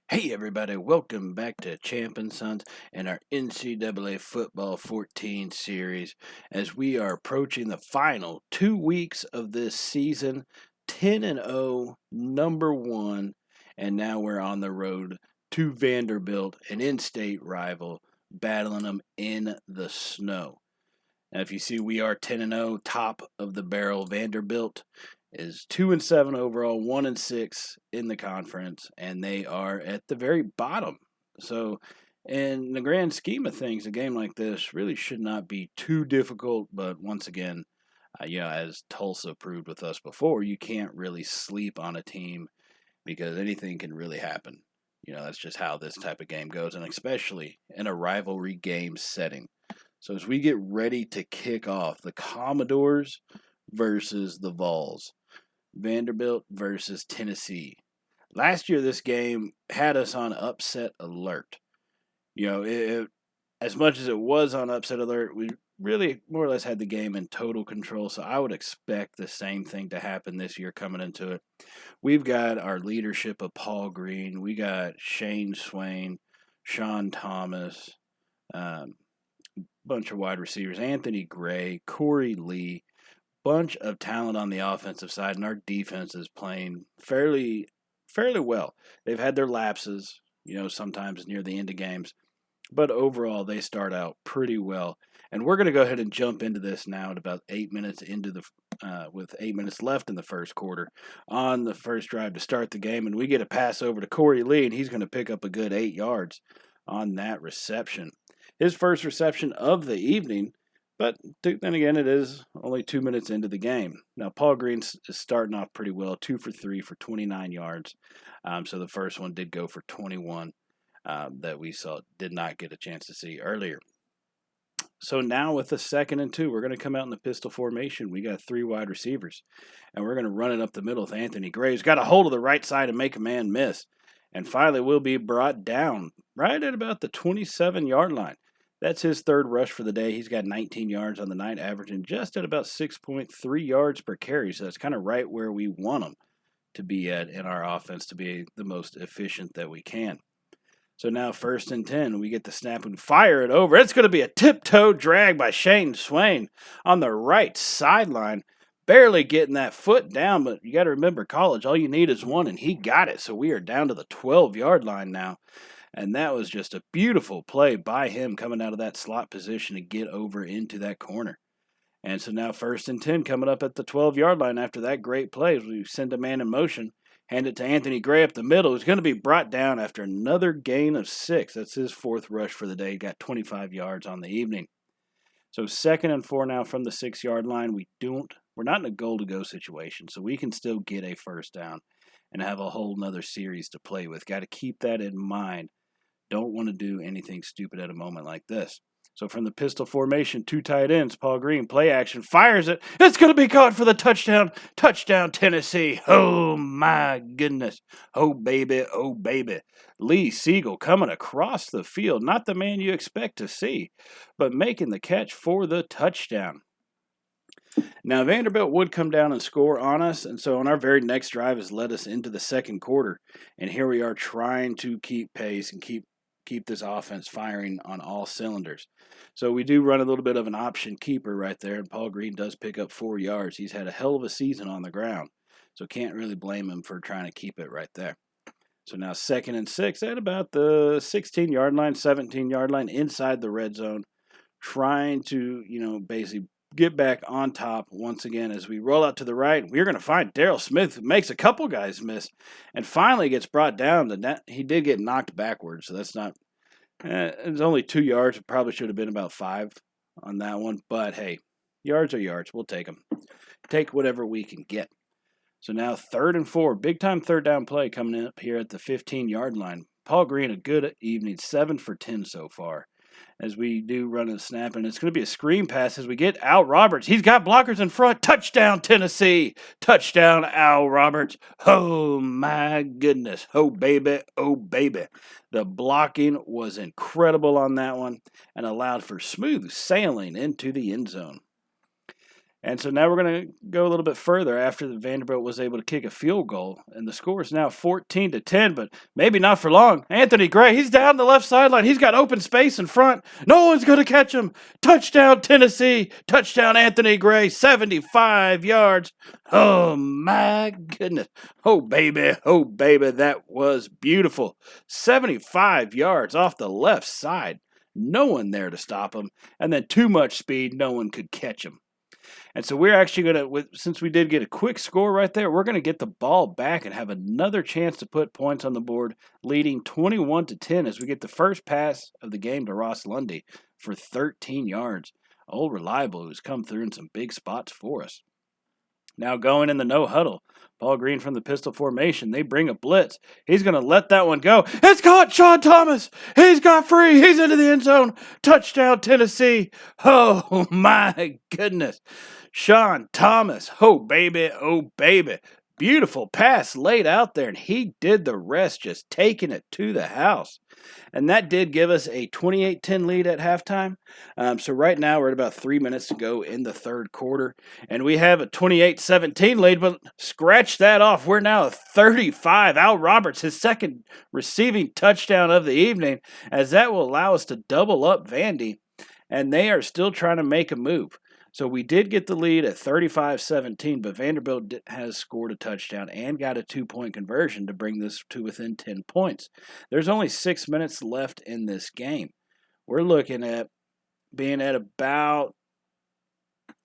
Hey everybody, welcome back to Champ and Sons and our NCAA Football 14 series as we are approaching the final 2 weeks of this season, 10-0, number 1, and now we're on the road to Vanderbilt, an in-state rival, battling them in the snow. Now if you see we are 10-0, top of the barrel. Vanderbilt is 2-7 overall, 1-6 in the conference, and they are at the very bottom. So, in the grand scheme of things, a game like this really should not be too difficult. But once again, as Tulsa proved with us before, you can't really sleep on a team because anything can really happen. That's just how this type of game goes, and especially in a rivalry game setting. So as we get ready to kick off, the Commodores versus the Vols. Vanderbilt versus Tennessee. Last year, this game had us on upset alert. As much as it was on upset alert, we really more or less had the game in total control. So I would expect the same thing to happen this year coming into it. We've got our leadership of Paul Green. We got Shane Swain, Sean Thomas, bunch of wide receivers, Anthony Gray, Corey Lee, bunch of talent on the offensive side, and our defense is playing fairly well. They've had their lapses, sometimes near the end of games, but overall they start out pretty well. And we're going to go ahead and jump into this now at about 8 minutes with 8 minutes left in the first quarter on the first drive to start the game, and we get a pass over to Corey Lee, and he's going to pick up a good 8 yards on that reception. His first reception of the evening. But then again, it is only 2 minutes into the game. Now, Paul Green is starting off pretty well, 2 for 3 for 29 yards. So the first one did go for 21 that we did not get a chance to see earlier. So now with the 2nd and 2, we're going to come out in the pistol formation. We got 3 wide receivers, and we're going to run it up the middle with Anthony Gray. He's got a hold of the right side and make a man miss. And finally, we'll be brought down right at about the 27-yard line. That's his 3rd rush for the day. He's got 19 yards on the night, averaging just at about 6.3 yards per carry. So that's kind of right where we want him to be at in our offense to be the most efficient that we can. So now 1st and 10, we get the snap and fire it over. It's going to be a tiptoe drag by Shane Swain on the right sideline. Barely getting that foot down, but you got to remember college, all you need is one, and he got it. So we are down to the 12-yard line now. And that was just a beautiful play by him coming out of that slot position to get over into that corner. And so now 1st and 10 coming up at the 12-yard line after that great play. We send a man in motion, hand it to Anthony Gray up the middle. He's going to be brought down after another gain of 6. That's his 4th rush for the day. He got 25 yards on the evening. So 2nd and 4 now from the 6-yard line. We're not in a goal-to-go situation, so we can still get a first down and have a whole nother series to play with. Got to keep that in mind. Don't want to do anything stupid at a moment like this. So from the pistol formation, 2 tight ends, Paul Green, play action, fires it. It's going to be caught for the touchdown. Touchdown, Tennessee. Oh, my goodness. Oh, baby. Oh, baby. Lee Siegel coming across the field. Not the man you expect to see, but making the catch for the touchdown. Now, Vanderbilt would come down and score on us, and so on our very next drive has led us into the 2nd quarter. And here we are trying to keep pace and keep this offense firing on all cylinders. So we do run a little bit of an option keeper right there, and Paul Green does pick up 4 yards. He's had a hell of a season on the ground, so can't really blame him for trying to keep it right there. So now 2nd and 6 at about the 16-yard line, 17-yard line inside the red zone, trying to, basically get back on top once again as we roll out to the right. We're going to find Darrell Smith, who makes a couple guys miss and finally gets brought down. He did get knocked backwards, so that's not it's only 2 yards. It probably should have been about 5 on that one, but hey, yards are yards. We'll take them. Take whatever we can get. So now 3rd and 4, big time 3rd down play coming up here at the 15-yard line. Paul Green, a good evening, 7 for 10 so far. As we do run a snap, and it's going to be a screen pass as we get Al Roberts. He's got blockers in front. Touchdown, Tennessee. Touchdown, Al Roberts. Oh, my goodness. Oh, baby. Oh, baby. The blocking was incredible on that one and allowed for smooth sailing into the end zone. And so now we're going to go a little bit further after the Vanderbilt was able to kick a field goal. And the score is now 14-10, but maybe not for long. Anthony Gray, he's down the left sideline. He's got open space in front. No one's going to catch him. Touchdown, Tennessee. Touchdown, Anthony Gray. 75 yards. Oh, my goodness. Oh, baby. Oh, baby. That was beautiful. 75 yards off the left side. No one there to stop him. And then too much speed. No one could catch him. And so we're actually going to, since we did get a quick score right there, we're going to get the ball back and have another chance to put points on the board, leading 21-10 as we get the first pass of the game to Ross Lundy for 13 yards. Old Reliable, who's come through in some big spots for us. Now going in the no huddle. Paul Green from the pistol formation. They bring a blitz. He's going to let that one go. It's caught. Sean Thomas. He's got free. He's into the end zone. Touchdown, Tennessee. Oh, my goodness. Sean Thomas. Oh, baby. Oh, baby. Beautiful pass laid out there, and he did the rest, just taking it to the house. And that did give us a 28-10 lead at halftime. So right now we're at about 3 minutes to go in the third quarter. And we have a 28-17 lead, but scratch that off. We're now at 35. Al Roberts, his second receiving touchdown of the evening, as that will allow us to double up Vandy. And they are still trying to make a move. So we did get the lead at 35-17, but Vanderbilt has scored a touchdown and got a 2-point conversion to bring this to within 10 points. There's only 6 minutes left in this game. We're looking at being at about,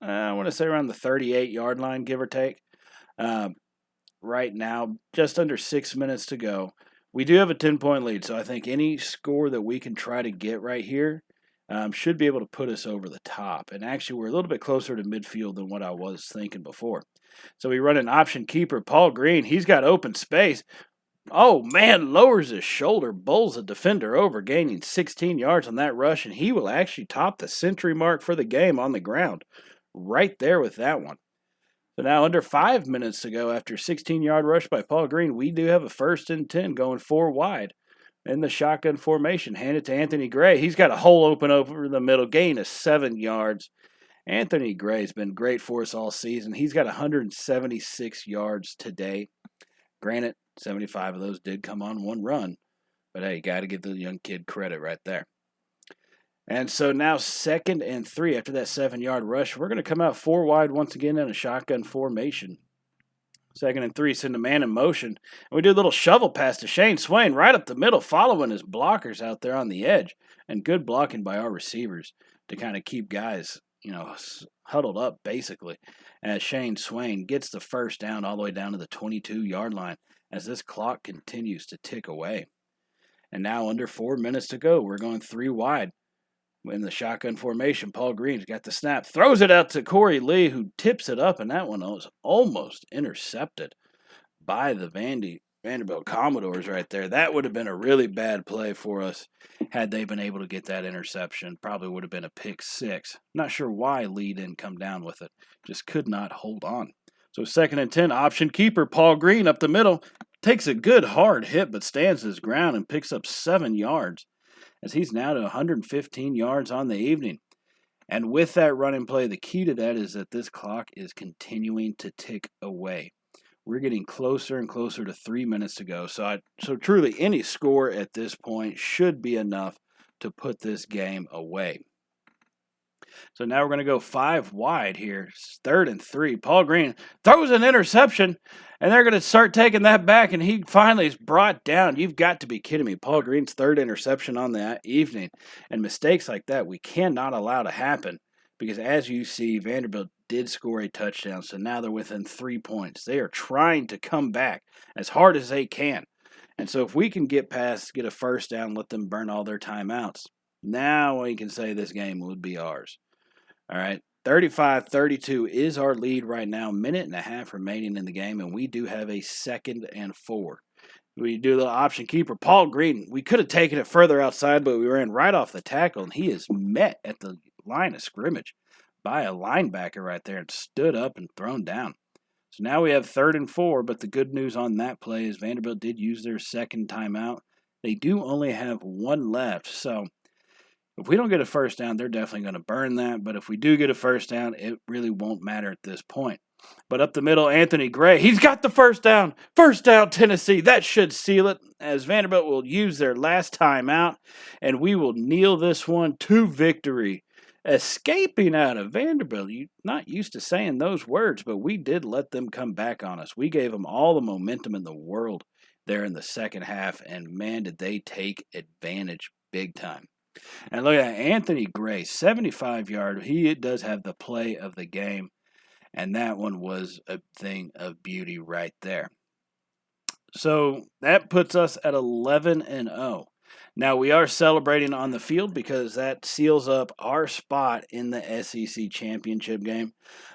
I want to say around the 38-yard line, give or take. Right now, just under 6 minutes to go. We do have a 10-point lead, so I think any score that we can try to get right here should be able to put us over the top. And actually, we're a little bit closer to midfield than what I was thinking before. So we run an option keeper. Paul Green, he's got open space. Oh, man, lowers his shoulder, bowls a defender over, gaining 16 yards on that rush, and he will actually top the century mark for the game on the ground. Right there with that one. So now under 5 minutes to go after a 16-yard rush by Paul Green, we do have a 1st and 10 going 4 wide. In the shotgun formation, hand it to Anthony Gray. He's got a hole open over the middle, gain of 7 yards. Anthony Gray's been great for us all season. He's got 176 yards today. Granted, 75 of those did come on one run. But hey, you got to give the young kid credit right there. And so now 2nd and 3 after that 7-yard rush. We're going to come out 4 wide once again in a shotgun formation. 2nd and 3, send a man in motion. And we do a little shovel pass to Shane Swain right up the middle, following his blockers out there on the edge. And good blocking by our receivers to kind of keep guys, huddled up, basically. As Shane Swain gets the first down all the way down to the 22-yard line as this clock continues to tick away. And now under 4 minutes to go, we're going 3 wide. In the shotgun formation, Paul Green's got the snap, throws it out to Corey Lee, who tips it up, and that one was almost intercepted by the Vanderbilt Commodores right there. That would have been a really bad play for us had they been able to get that interception. Probably would have been a pick 6. Not sure why Lee didn't come down with it. Just could not hold on. So 2nd and 10, option keeper, Paul Green up the middle. Takes a good hard hit, but stands his ground and picks up 7 yards. As he's now to 115 yards on the evening. And with that running play, the key to that is that this clock is continuing to tick away. We're getting closer and closer to 3 minutes to go. So truly, any score at this point should be enough to put this game away. So now we're going to go 5 wide here. 3rd and 3. Paul Green throws an interception, and they're going to start taking that back, and he finally is brought down. You've got to be kidding me. Paul Green's 3rd interception on the evening. And mistakes like that we cannot allow to happen because, as you see, Vanderbilt did score a touchdown, so now they're within 3 points. They are trying to come back as hard as they can. And so if we can get a first down, let them burn all their timeouts, now we can say this game would be ours. All right, 35-32 is our lead right now. Minute and a half remaining in the game, and we do have a 2nd and 4. We do the option keeper. Paul Green, we could have taken it further outside, but we ran right off the tackle, and he is met at the line of scrimmage by a linebacker right there and stood up and thrown down. So now we have 3rd and 4, but the good news on that play is Vanderbilt did use their 2nd timeout. They do only have 1 left, so If we don't get a first down, they're definitely going to burn that. But if we do get a first down, it really won't matter at this point. But up the middle, Anthony Gray, he's got the first down. First down, Tennessee. That should seal it, as Vanderbilt will use their last timeout, and we will kneel this one to victory. Escaping out of Vanderbilt. You're not used to saying those words, but we did let them come back on us. We gave them all the momentum in the world there in the second half, and man, did they take advantage big time. And look at Anthony Gray, 75-yard. He does have the play of the game, and that one was a thing of beauty right there. So that puts us at 11-0. Now, we are celebrating on the field because that seals up our spot in the SEC championship game.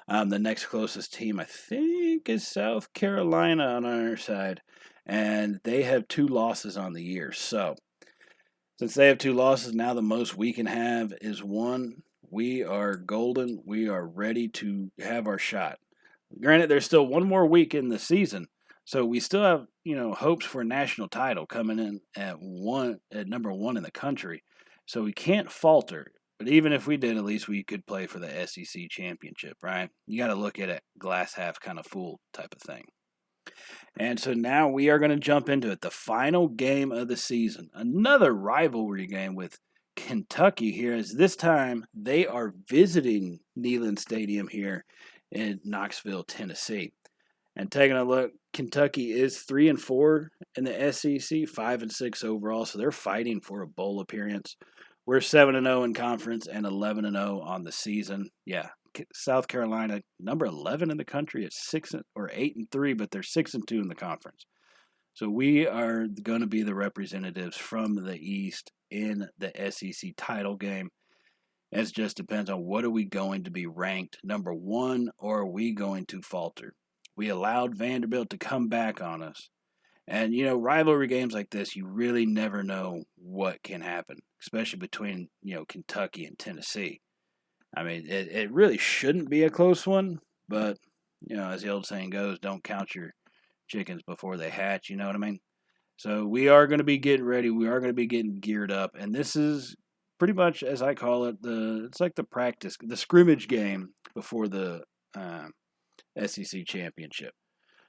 The next closest team, I think, is South Carolina on our side, and they have 2 losses on the year. So, since they have 2 losses, now the most we can have is 1. We are golden. We are ready to have our shot. Granted, there's still 1 more week in the season, so we still have, hopes for a national title coming in at number 1 in the country. So we can't falter. But even if we did, at least we could play for the SEC championship, right? You got to look at it glass half kind of full type of thing. And so now we are going to jump into it. The final game of the season. Another rivalry game with Kentucky here, as this time they are visiting Neyland Stadium here in Knoxville, Tennessee. And taking a look, Kentucky is 3-4 in the SEC, 5-6 overall, so they're fighting for a bowl appearance. We're 7-0 in conference and 11-0 on the season. Yeah, South Carolina, number 11 in the country, at 8-3, but they're 6-2 in the conference. So we are going to be the representatives from the East in the SEC title game. It just depends on what are we going to be ranked, number 1, or are we going to falter? We allowed Vanderbilt to come back on us. And, rivalry games like this, you really never know what can happen, especially between, Kentucky and Tennessee. I mean, it really shouldn't be a close one, but, as the old saying goes, don't count your chickens before they hatch, you know what I mean? So we are going to be getting ready. We are going to be getting geared up. And this is pretty much, as I call it, it's like the scrimmage game before the SEC championship.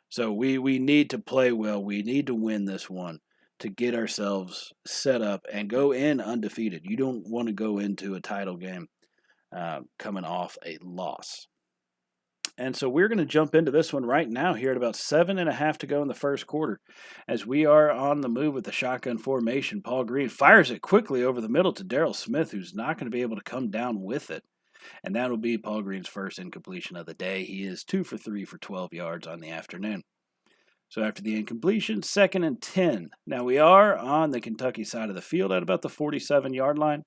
So we need to play well. We need to win this one to get ourselves set up and go in undefeated. You don't want to go into a title game coming off a loss. And so we're going to jump into this one right now here at about 7.5 to go in the first quarter. As we are on the move with the shotgun formation, Paul Green fires it quickly over the middle to Darrell Smith, who's not going to be able to come down with it. And that will be Paul Green's first incompletion of the day. He is 2 for 3 for 12 yards on the afternoon. So after the incompletion, 2nd and 10. Now we are on the Kentucky side of the field at about the 47-yard line.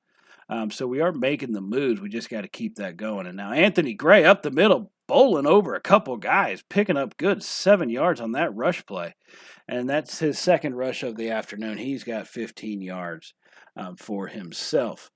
So we are making the moves. We just got to keep that going. And now Anthony Gray up the middle, bowling over a couple guys, picking up good 7 yards on that rush play. And that's his second rush of the afternoon. He's got 15 yards for himself.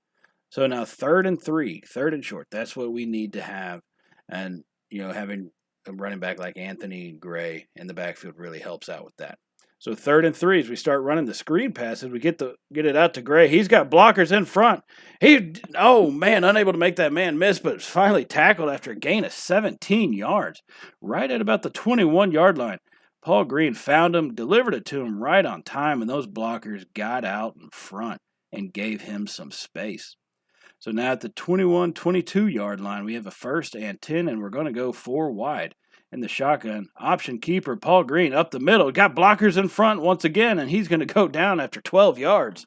So now 3rd and 3, 3rd and short. That's what we need to have. And, having a running back like Anthony Gray in the backfield really helps out with that. So 3rd and 3 as we start running the screen passes, we get it out to Gray. He's got blockers in front. Unable to make that man miss, but finally tackled after a gain of 17 yards, right at about the 21-yard line. Paul Green found him, delivered it to him right on time, and those blockers got out in front and gave him some space. So now at the 21, 22-yard line, we have a 1st and 10, and we're going to go 4 wide. In the shotgun, option keeper, Paul Green up the middle. Got blockers in front once again, and he's going to go down after 12 yards.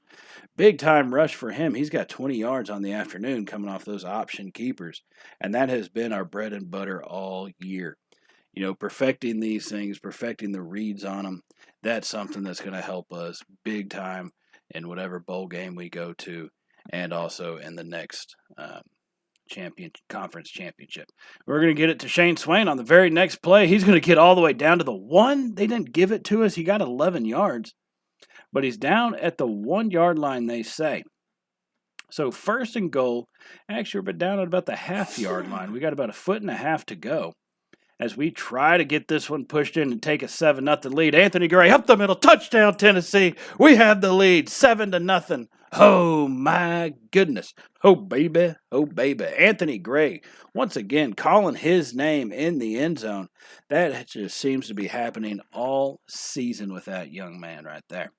Big time rush for him. He's got 20 yards on the afternoon coming off those option keepers. And that has been our bread and butter all year. Perfecting these things, perfecting the reads on them, that's something that's going to help us big time in whatever bowl game we go to, and also in the next conference championship. We're going to get it to Shane Swain on the very next play. He's going to get all the way down to the 1. They didn't give it to us. He got 11 yards, but he's down at the 1-yard line, they say. So 1st and goal. Actually, we're down at about the half-yard line. We got about 1.5 feet to go as we try to get this one pushed in and take a 7-0 lead. Anthony Gray up the middle, touchdown Tennessee. We have the lead, 7-0 Oh, my goodness. Oh, baby. Oh, baby. Anthony Gray, once again, calling his name in the end zone. That just seems to be happening all season with that young man right there.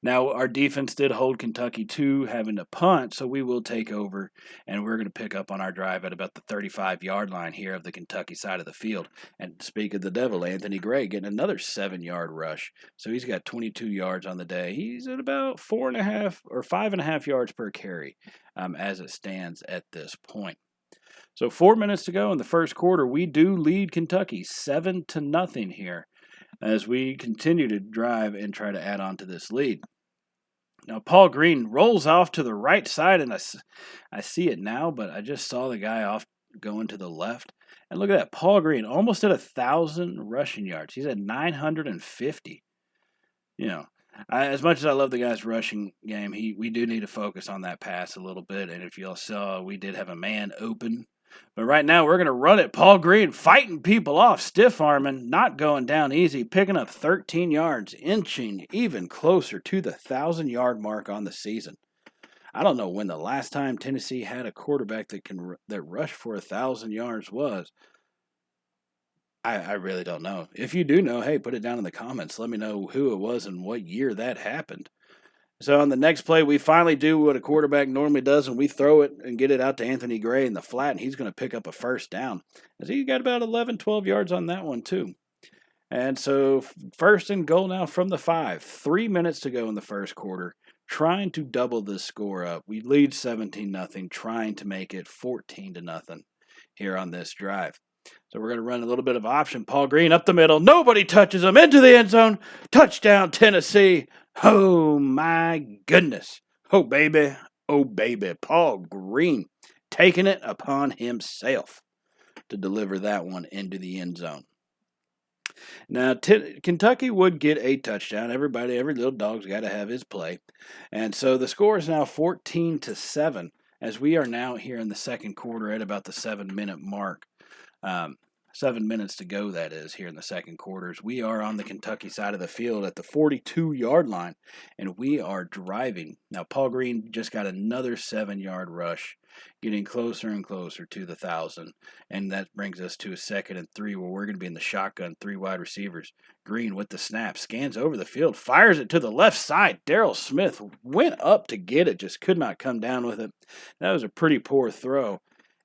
Now, our defense did hold Kentucky to having to punt, so we will take over, and we're going to pick up on our drive at about the 35-yard line here of the Kentucky side of the field. And speak of the devil, Anthony Gray getting another 7-yard rush. So he's got 22 yards on the day. He's at about 4.5 or 5.5 yards per carry as it stands at this point. So 4 minutes to go in the first quarter. We do lead Kentucky 7-0 here as we continue to drive and try to add on to this lead. Now, Paul Green rolls off to the right side, and I see it now, but I just saw the guy off going to the left. And look at that, Paul Green, almost at 1,000 rushing yards. He's at 950. As much as I love the guy's rushing game, we do need to focus on that pass a little bit. And if y'all saw, we did have a man open. But right now, we're going to run it. Paul Green fighting people off, stiff-arming, not going down easy, picking up 13 yards, inching even closer to the 1,000-yard mark on the season. I don't know when the last time Tennessee had a quarterback that rushed for 1,000 yards was. I really don't know. If you do know, hey, put it down in the comments. Let me know who it was and what year that happened. So on the next play, we finally do what a quarterback normally does, and we throw it and get it out to Anthony Gray in the flat, and he's going to pick up a first down. As he got about 11, 12 yards on that one, too. And so first and goal now from the 5. 3 minutes to go in the first quarter, trying to double this score up. We lead 17-0, trying to make it 14-0 here on this drive. So we're going to run a little bit of option. Paul Green up the middle. Nobody touches him. Into the end zone. Touchdown, Tennessee. Oh, my goodness. Oh, baby. Oh, baby. Paul Green taking it upon himself to deliver that one into the end zone. Now, Kentucky would get a touchdown. Every little dog's got to have his play. And so the score is now 14-7 as we are now here in the second quarter at about the 7-minute mark. 7 minutes to go, that is, here in the second quarters. We are on the Kentucky side of the field at the 42-yard line, and we are driving. Now, Paul Green just got another 7-yard rush, getting closer and closer to the 1,000, and that brings us to a 2nd and 3 where we're going to be in the shotgun, 3 wide receivers. Green with the snap, scans over the field, fires it to the left side. Darrell Smith went up to get it, just could not come down with it. That was a pretty poor throw.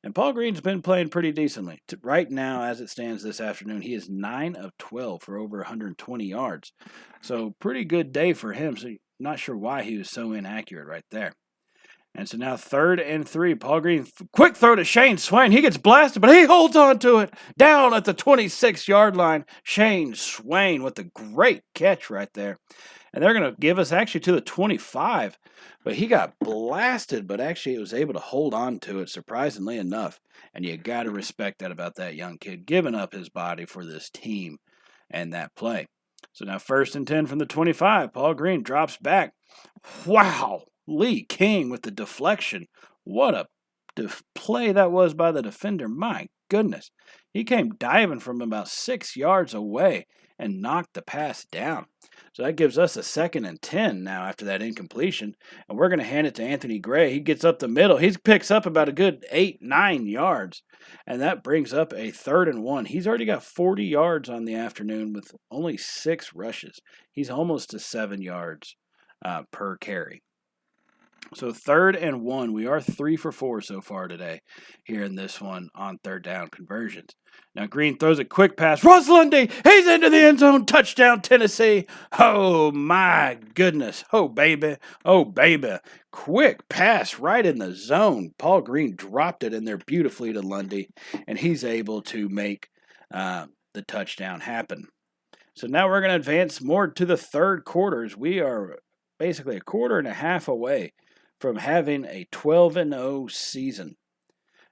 And Paul Green's been playing pretty decently. Right now, as it stands this afternoon, he is 9 of 12 for over 120 yards. So pretty good day for him. So not sure why he was so inaccurate right there. And so now 3rd and 3. Paul Green, quick throw to Shane Swain. He gets blasted, but he holds on to it. Down at the 26-yard line. Shane Swain with a great catch right there. And they're going to give us actually to the 25. But he got blasted, but actually he was able to hold on to it, surprisingly enough. And you got to respect that about that young kid, giving up his body for this team and that play. So now 1st and 10 from the 25. Paul Green drops back. Wow. Lee King with the deflection. What a play that was by the defender. My goodness. He came diving from about 6 yards away and knocked the pass down. So that gives us a 2nd and 10 now after that incompletion. And we're going to hand it to Anthony Gray. He gets up the middle. He picks up about a good 8-9 yards. And that brings up a 3rd and 1. He's already got 40 yards on the afternoon with only 6 rushes. He's almost to 7 yards per carry. So 3rd and 1. We are 3 for 4 so far today here in this one on 3rd down conversions. Now Green throws a quick pass. Ross Lundy, he's into the end zone. Touchdown, Tennessee. Oh, my goodness. Oh, baby. Oh, baby. Quick pass right in the zone. Paul Green dropped it in there beautifully to Lundy, and he's able to make the touchdown happen. So now we're going to advance more to the third quarters. We are basically a quarter and a half away from having a 12-0 season.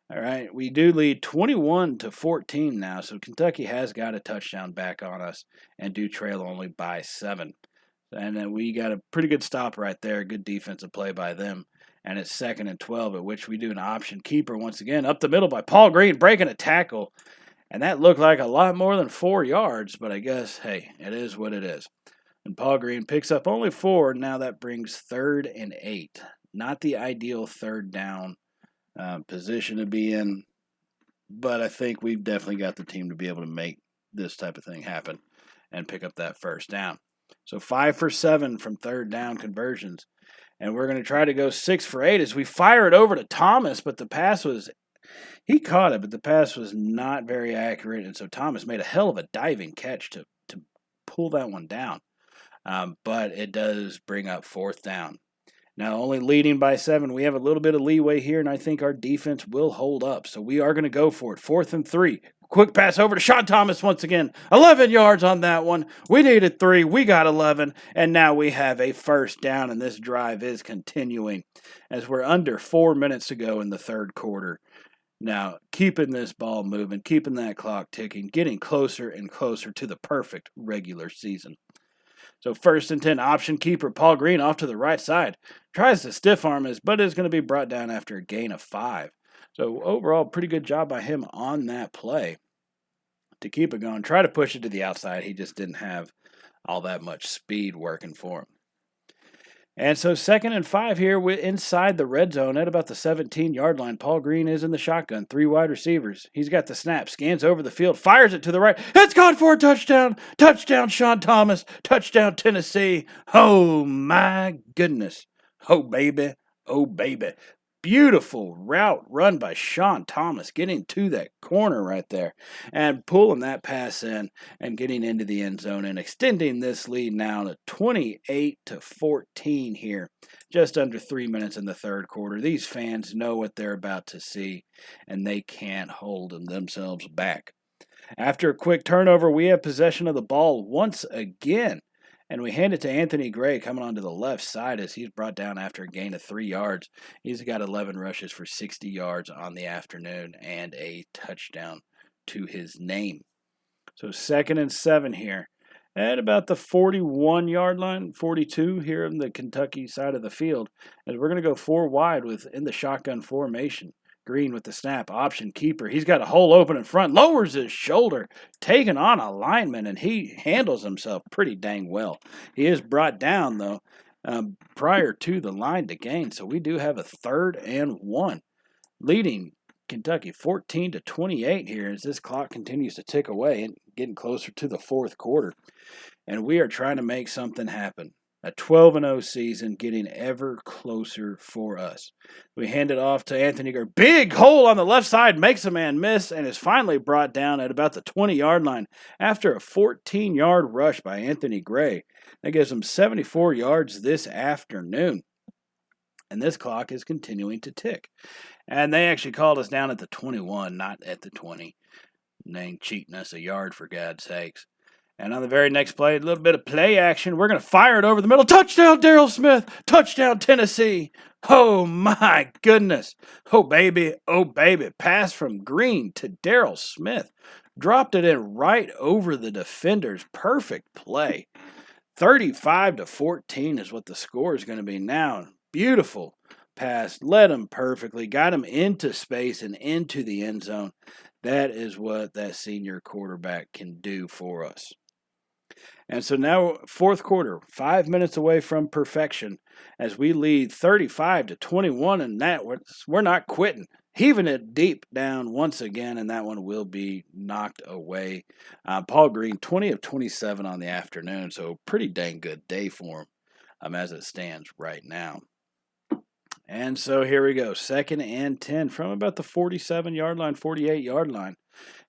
All right, we do lead 21-14 now, so Kentucky has got a touchdown back on us and do trail only by 7. And then we got a pretty good stop right there, good defensive play by them. And it's 2nd and 12, at which we do an option keeper once again, up the middle by Paul Green, breaking a tackle. And that looked like a lot more than 4 yards, but I guess, hey, it is what it is. And Paul Green picks up only 4. Now that brings 3rd and 8. Not the ideal third down position to be in, but I think we've definitely got the team to be able to make this type of thing happen and pick up that first down. So 5 for 7 from third down conversions. And we're going to try to go 6 for 8 as we fire it over to Thomas, but the pass was, he caught it, but the pass was not very accurate. And so Thomas made a hell of a diving catch to pull that one down. But it does bring up 4th down. Now, only leading by 7, we have a little bit of leeway here, and I think our defense will hold up. So we are going to go for it. 4th and 3. Quick pass over to Sean Thomas once again. 11 yards on that one. We needed 3. We got 11. And now we have a first down, and this drive is continuing as we're under 4 minutes to go in the third quarter. Now, keeping this ball moving, keeping that clock ticking, getting closer and closer to the perfect regular season. So 1st and 10, option keeper Paul Green off to the right side. Tries to stiff arm us, but is going to be brought down after a gain of 5. So overall, pretty good job by him on that play to keep it going. Try to push it to the outside. He just didn't have all that much speed working for him. And so 2nd and 5 here, we're inside the red zone at about the 17-yard line. Paul Green is in the shotgun, 3 wide receivers. He's got the snap, scans over the field, fires it to the right. It's gone for a touchdown. Touchdown, Sean Thomas. Touchdown, Tennessee. Oh, my goodness. Oh, baby. Oh, baby. Beautiful route run by Sean Thomas, getting to that corner right there and pulling that pass in and getting into the end zone and extending this lead now to 28-14 here, just under 3 minutes in the third quarter. These fans know what they're about to see, and they can't hold themselves back. After a quick turnover, we have possession of the ball once again. And we hand it to Anthony Gray coming onto the left side as he's brought down after a gain of 3 yards. He's got 11 rushes for 60 yards on the afternoon and a touchdown to his name. So 2nd and 7 here at about the 41-yard line, 42 here on the Kentucky side of the field. As we're going to go 4 wide in the shotgun formation. Green with the snap, option keeper. He's got a hole open in front, lowers his shoulder, taking on a lineman, and he handles himself pretty dang well. He is brought down, though, prior to the line to gain, so we do have a 3rd and 1, leading Kentucky 14-28 here as this clock continues to tick away and getting closer to the fourth quarter. And we are trying to make something happen. A 12-0 season getting ever closer for us. We hand it off to Anthony Gray. Big hole on the left side, makes a man miss, and is finally brought down at about the 20-yard line after a 14-yard rush by Anthony Gray. That gives him 74 yards this afternoon. And this clock is continuing to tick. And they actually called us down at the 21, not at the 20. And they ain't cheating us a yard, for God's sakes. And on the very next play, a little bit of play action. We're going to fire it over the middle. Touchdown, Darrell Smith. Touchdown, Tennessee. Oh, my goodness. Oh, baby. Oh, baby. Pass from Green to Darrell Smith. Dropped it in right over the defenders. Perfect play. 35-14 is what the score is going to be now. Beautiful pass. Led him perfectly. Got him into space and into the end zone. That is what that senior quarterback can do for us. And so now, fourth quarter, 5 minutes away from perfection as we lead 35-21, and that we're not quitting. Heaving it deep down once again, and that one will be knocked away. Paul Green, 20 of 27 on the afternoon, so pretty dang good day for him as it stands right now. And so here we go, 2nd and 10 from about the 47-yard line, 48-yard line.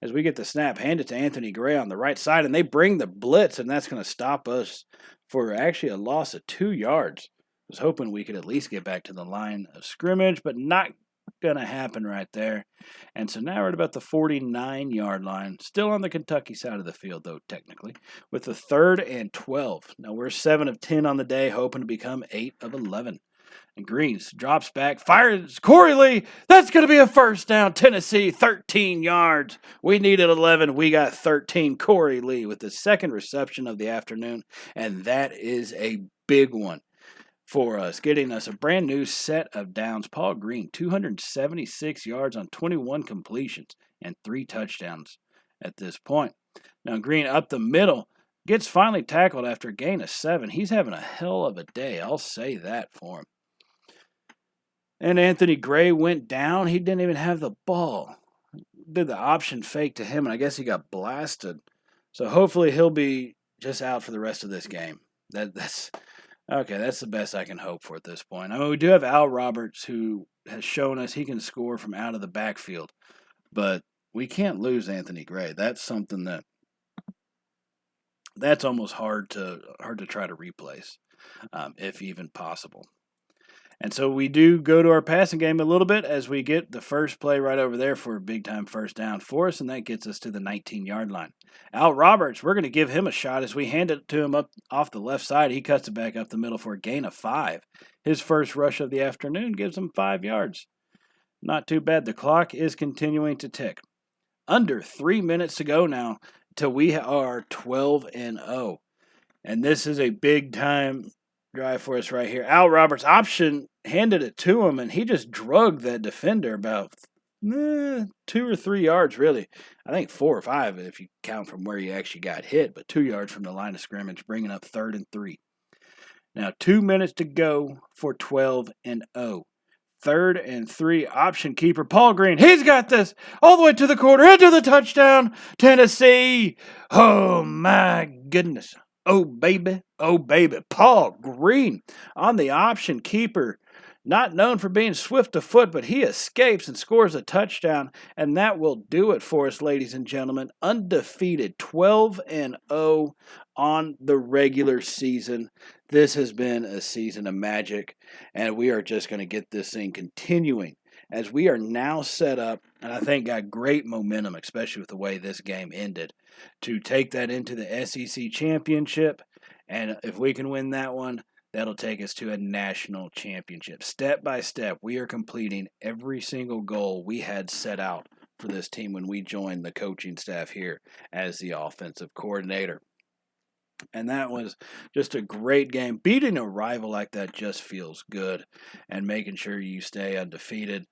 As we get the snap, hand it to Anthony Gray on the right side, and they bring the blitz, and that's going to stop us for actually a loss of 2 yards. I was hoping we could at least get back to the line of scrimmage, but not going to happen right there. And so now we're at about the 49-yard line, still on the Kentucky side of the field, though, technically, with the 3rd and 12. Now we're 7 of 10 on the day, hoping to become 8 of 11. And Greens drops back, fires Corey Lee. That's going to be a first down. Tennessee, 13 yards. We needed 11. We got 13. Corey Lee with the second reception of the afternoon. And that is a big one for us, getting us a brand new set of downs. Paul Green, 276 yards on 21 completions and 3 touchdowns at this point. Now Green up the middle. Gets finally tackled after a gain of 7. He's having a hell of a day. I'll say that for him. And Anthony Gray went down. He didn't even have the ball. Did the option fake to him, and I guess he got blasted. So hopefully he'll be just out for the rest of this game. That's okay. That's the best I can hope for at this point. I mean, we do have Al Roberts, who has shown us he can score from out of the backfield, but we can't lose Anthony Gray. That's something that's almost hard to try to replace, if even possible. And so we do go to our passing game a little bit as we get the first play right over there for a big-time first down for us, and that gets us to the 19-yard line. Al Roberts, we're going to give him a shot as we hand it to him up off the left side. He cuts it back up the middle for a gain of 5. His first rush of the afternoon gives him 5 yards. Not too bad. The clock is continuing to tick. Under 3 minutes to go now till we are 12-0. And this is a big-time drive for us right here. Al Roberts option handed it to him, and he just drugged that defender about 2 or 3 yards, really. I think 4 or 5 if you count from where he actually got hit, but 2 yards from the line of scrimmage, bringing up 3rd and 3. Now 2 minutes to go for 12-0. 3rd and 3, option keeper Paul Green. He's got this all the way to the corner, into the touchdown, Tennessee. Oh my goodness. Oh, baby. Oh, baby. Paul Green on the option keeper. Not known for being swift of foot, but he escapes and scores a touchdown. And that will do it for us, ladies and gentlemen. Undefeated, 12-0 on the regular season. This has been a season of magic, and we are just going to get this thing continuing as we are now set up, and I think got great momentum, especially with the way this game ended, to take that into the SEC championship. And if we can win that one, that'll take us to a national championship. Step by step, we are completing every single goal we had set out for this team when we joined the coaching staff here as the offensive coordinator. And that was just a great game. Beating a rival like that just feels good, and making sure you stay undefeated.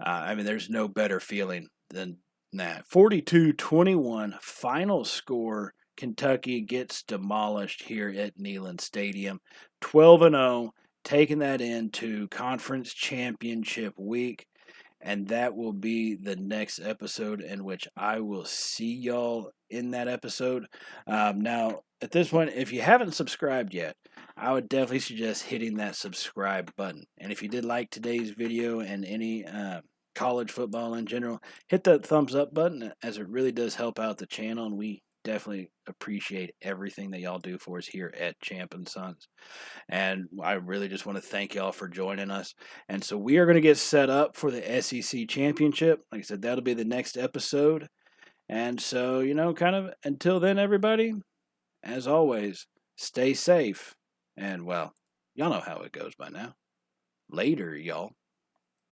I mean, there's no better feeling than that. 42-21, final score. Kentucky gets demolished here at Neyland Stadium. 12-0, taking that into conference championship week. And that will be the next episode in which I will see y'all in that episode. Now, at this point, if you haven't subscribed yet, I would definitely suggest hitting that subscribe button. And if you did like today's video and any college football in general, hit that thumbs up button, as it really does help out the channel, and we definitely appreciate everything that y'all do for us here at Champ and Sons. And I really just want to thank y'all for joining us. And so we are going to get set up for the SEC championship. Like I said, that'll be the next episode. And so, kind of until then, everybody, as always, stay safe. And, well, y'all know how it goes by now. Later, y'all.